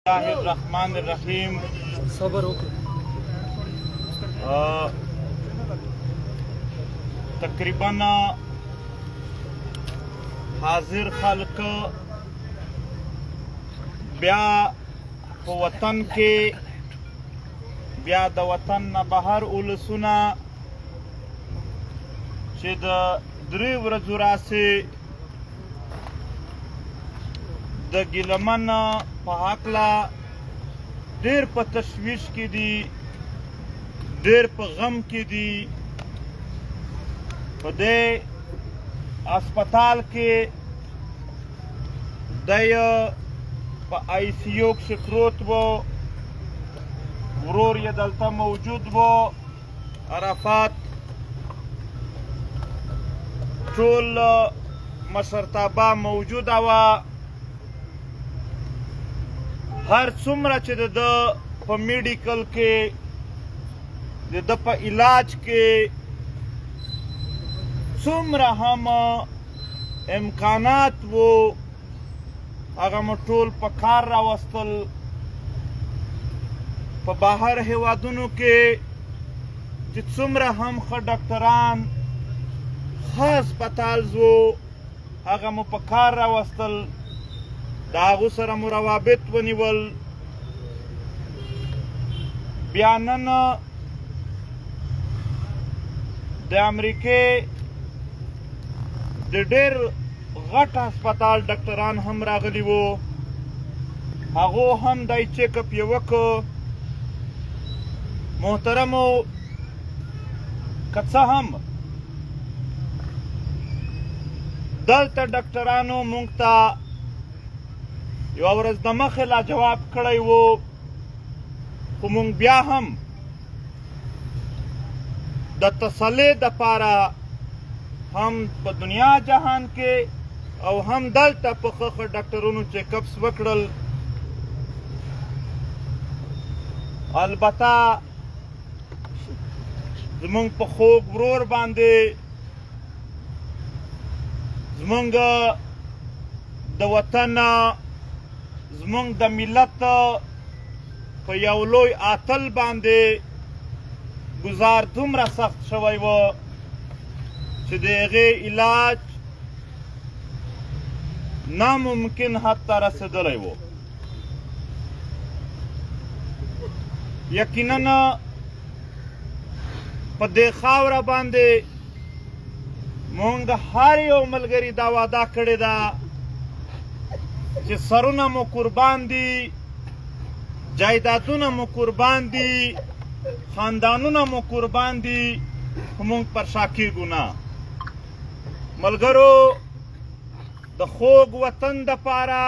الله الرحمن الرحیم. صبر وکړه. تقریبا حاضر خلق بیا په وطن کې بیا د وطن نه بهر ولسونه چې د درې ورځو راسې د ګیلمن په هکله ډېر په تشویش کې دي، ډېر په غم کې دي. په دې هسپتال کې دی په آی سی یو کښې پروت و، ورور یې دلته موجود و، عرفات ټول مشرتابه موجوده وه. هر څومره چې د ده په میډیکل کې د ده په علاج کې څومره هم امکانات وو هغه مو ټول په کار راوستل. په بهر هیوادونو کې چې څومره هم ښه ډاکټران ښه هسپتالز وو هغه مو په کار راوستل، د هغو سره مو روابط ونیول. بیا نن د امریکې د ډېر غټ هسپتال ډاکټران هم راغلي وو، هغو هم دی چیک اپ یې وکړ. محترمو، که څه هم دلته ډاکټرانو موږ ته یوه ورځ د مخې لا جواب کړی و، خو موږ بیا هم د تسلۍ دپاره هم په دنیا جهان کې او هم دلته په ښه ښه ډاکټرونو چیکاپس وکړل. البته زموږ په خوږ ورور باندې زموږ د وطن زمونږ د ملت په یو لوی اتل باندې ګزار دومره سخت شوی و چې د هغې علاج ناممکن حد ته رسېدلی و. یقینا په دې خاوره باندې مونږ هر یو ملګري دا وعده کړې ده چې سرونه مو قربان دي، جایدادونه مو قربان دي، خاندانونه مو قربان دي، خو مونږ پر شا کېږو نه. ملګرو، د خوږ وطن دپاره،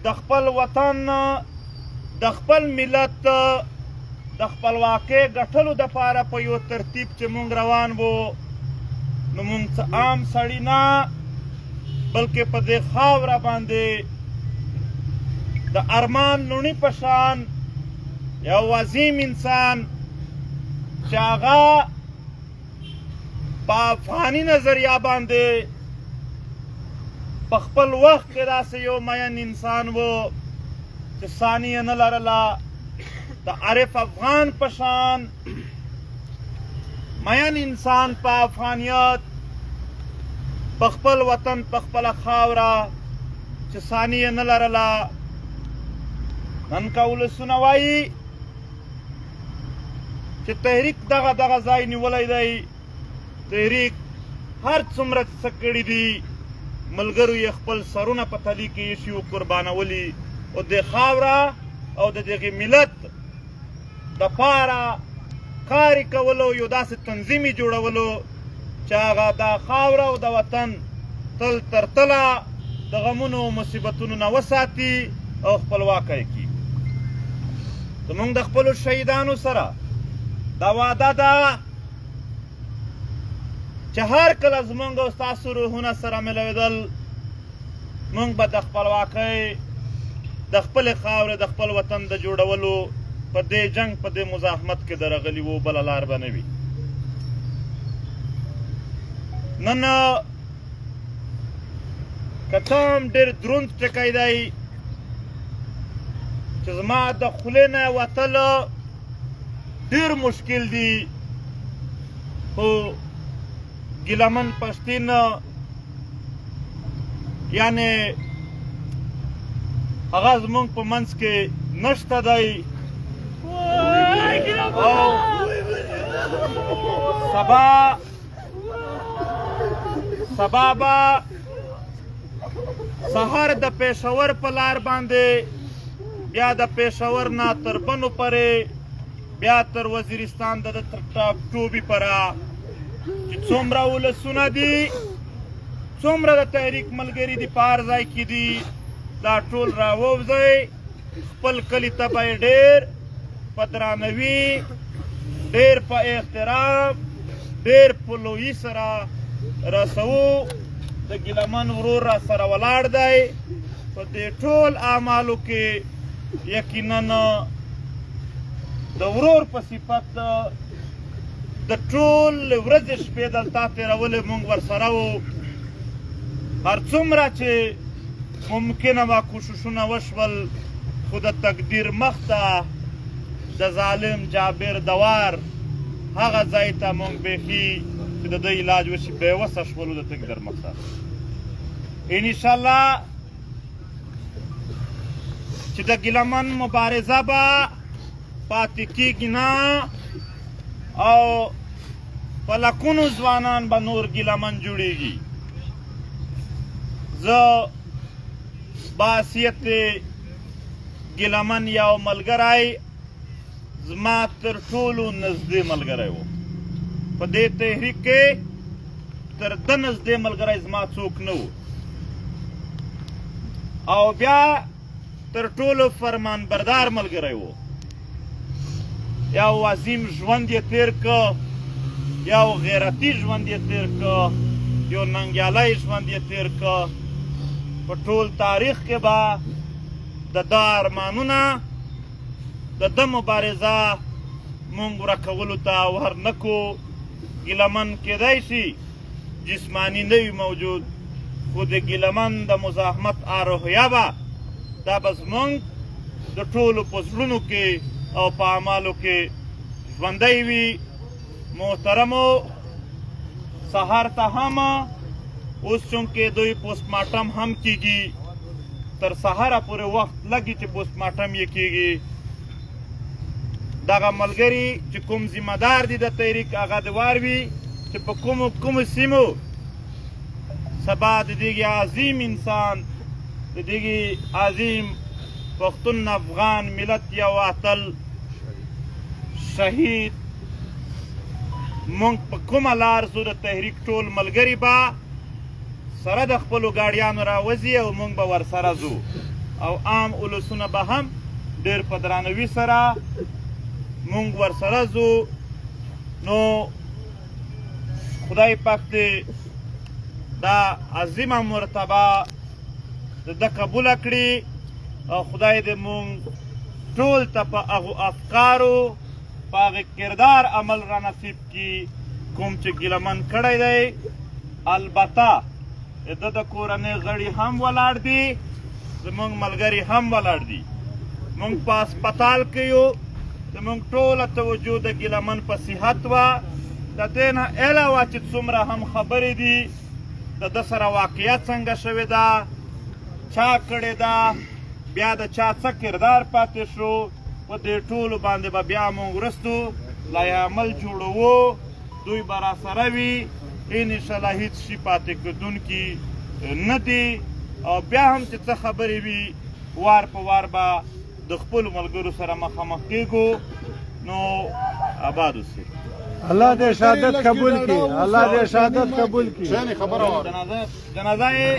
د خپل وطن، د خپل ملت د خپلواکۍ ګټلو دپاره په یو ترتیب چې مونږ روان وو، نو مونږ څه عام سړي نه بلکې په دې خاوره باندې د ارمان لوڼي په شان یو عظیم انسان چې هغه په افغاني نظریه باندې په خپل وخت کې داسې یو مین انسان و چې ثانیه نه لرله. د عارف افغان په شان مین انسان په افغانیت په خپل وطن په خپله خاوره چې ثانیه نه لرله. نن که ولسونه وایي چې تحریک دغه ځای نیولی دی، تحریک هر څومره څه کړي دي ملګرو یې خپل سرونه په تلي کې ایښي و، قربانولي او د خاوره او د دغې ملت دپاره کار یې کولو، یو داسې تنظیم یې جوړولو چې هغه دا خاوره او د وطن تل تر تله د غمونو او مصیبتونو نه وساتي او خپلواکه یې کړي. زموږ د خپلو شهیدانو سره دا وعده ده چې هر کله زموږ او ستاسو روحونه سره ملوېدل، موږ به د خپلواکۍ، د خپلې خاورې، د خپل وطن د جوړولو په دې جنګ، په دې مزاحمت کې درغلي وو، بله لار به نه وي. نن که څه هم ډېر دروند ټکی دی چې زما د خولې نه وتل ډېر مشکل دي، خو ګیلمن پښتین یعنې هغه زمونږ په منځ کې نشته دی. او سبا به سهار د پېښور په لار باندې بیا د پېښور نه تر بنو پورې بیا تر وزیرستان د ټوبې پره چې څومره ولسونه دي، څومره د تحریک ملګري دي په هر ځای کې دي، دا ټول راووځئ. خپل کلي ته به یې ډېر په درانوي، ډېر په احترام، ډېر په لویي سره رسوو. د ګیلمن ورور را سره ولاړ دی. په دې ټول اعمالو کې یقینا د ورور په صفت د ټول ورځې شپې دلته تېرولې موږ ورسره وو. هر څومره چې ممکنه وه کوششونه وشول، خو د تقدیر مخته د ظالم جابر دوار هغه ځای ته موږ بیخي چې د ده علاج وشي بېوسه شولو د تقدیر مخته. انشاءالله چې د ګیلمن مبارزه به پاتې کېږي نه، او په لکونو ځوانان به نور ګیلمن جوړېږي. زه بحثیت ګیلمن یو ملګری زما تر ټولو نږدې ملګری و. په دې تحریک کې تر ده نږدې ملګری زما څوک نه و. او بیا تر ټولو فرمان بردار ملګری و. یو عظیم ژوند یې تېر که، یو غیرتي ژوند یې تېر که، یو ننګیالی ژوند یې تېر که. په ټول تاریخ کې به د ده ارمانونه، د ده مبارزه مونږ ورکولو ته ور نه کړو. ګیلمن کیدای شي جسماني نه وي موجود، خو د ګیلمن د مزاحمت روحیه به دا به زمونږ د ټولو په زړونو کې او په اعمالو کې ژوندی وي. محترمو، سهار ته هم اوس چونکې دوی پوسټمارټم هم کیږي، تر سهاره پورې وخت لګي چې پوسټمارټم یې کیږي. دغه ملګري چې کوم ذمه دار دي د تحریک، هغه د وار وي چې په کومو سیمو سبا د دغې عظیم انسان، د دغې عظیم پښتون افغان ملت یو اتل شهید مونږ په کومه لار ځو، د تحریک ټول ملګري به سره د خپلو ګاډیانو راوځي او مونږ به ورسره ځو. او عام اولسونه به هم ډېر په درانوي سره مونږ ورسره ځو. نو خدای پاک دې دا عظیمه مرتبه د ده قبوله کړي، او خدای دې مونږ ټول ته په هغو افکارو، په هغې کردار عمل را نصیب کړي کوم چې ګیلمن کړی دی. البته د ده د کورنۍ غړي هم ولاړ دي، زمونږ ملګري هم ولاړ دي. مونږ په هسپتال کې یو، زمونږ ټوله توجه د ګیلمن په صحت وه. د دې نه علاوه چې څومره هم خبرې دي، د ده سره واقعه څنګه شوې ده، چا کړې ده، بیا د چا څه کردار پاتې شو، په دې ټولو باندې به بیا مونږ وروستو لایحه عمل جوړوو. دوی به راسره وي. انشاءالله هېڅ شي پاتې کېدونکي نه دي. او بیا هم چې څه خبرې وي، وار په وار به د خپلو ملګرو سره مخامخ کېږو. نو آباد اوسئ. الله دې شهادت قبول کړي. الله دې شهادت قبول کړي. جنازه یې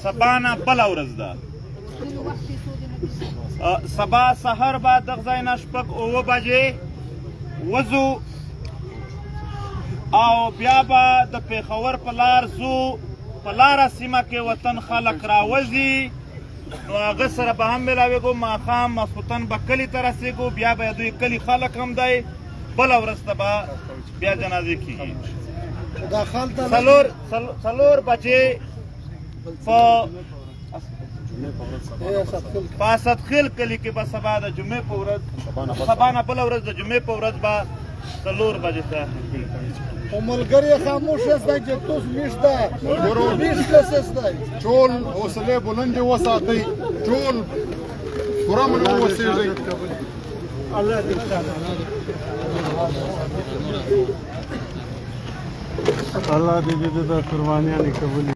سبا نه بله ورځ ده. سبا سهار به دغه ځای نه 6-9 بجې وځو، او بیا به د پېښور په لار ځو. په لاره سیمه کې وطن خلک راوځي، نو هغه سره به هم ملاوېږو. ماښام ماسخوتن به کلي ته رسېږو، بیا به دوی کلي خلک هم دی. بله ورځ ته به بیا جنازې کېږي. 4 بجې په په اسد خیل کلي کې به سبا د جمعې په ورځ سبا نه بله ورځ د جمعې په ورځ به 4 بجې ته خو ملګري خاموش یاستئ چې تاسو میشته میشته سستئ ټول حوصلې بلندې وساتئ ټول پوره منو اوسېږئ الله دې د قربانیانې قبول